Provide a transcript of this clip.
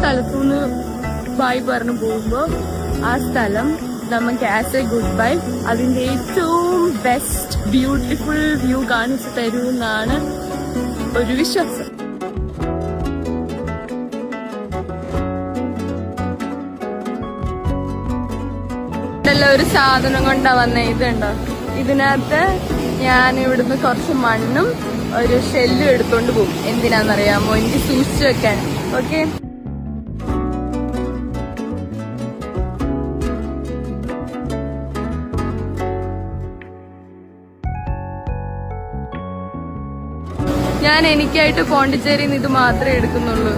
സ്ഥലത്തുനിന്ന് ബൈ പറഞ്ഞു പോകുമ്പോ ആ സ്ഥലം നമുക്ക് ആസ് എ ഗുഡ് ബൈ അതിന്റെ ഏറ്റവും ബെസ്റ്റ് ബ്യൂട്ടിഫുൾ വ്യൂ കാണിച്ചു തരുമെന്നാണ് ഒരു വിശ്വാസം. ഇതെല്ലാം ഒരു സാധനം കൊണ്ടാ വന്നേ. ഇതുണ്ടോ, ഇതിനകത്ത് ഞാൻ ഇവിടുന്ന് കുറച്ച് മണ്ണും ഒരു ഷെല്ലും എടുത്തോണ്ട് പോകും. എന്തിനാന്നറിയാമോ? എനിക്ക് സൂക്ഷിച്ചു വെക്കാൻ. ഓക്കെ, ഞാൻ എനിക്കായിട്ട് പോണ്ടിച്ചേരിയിൽ നിന്ന് ഇത് മാത്രമേ എടുക്കുന്നുള്ളൂ.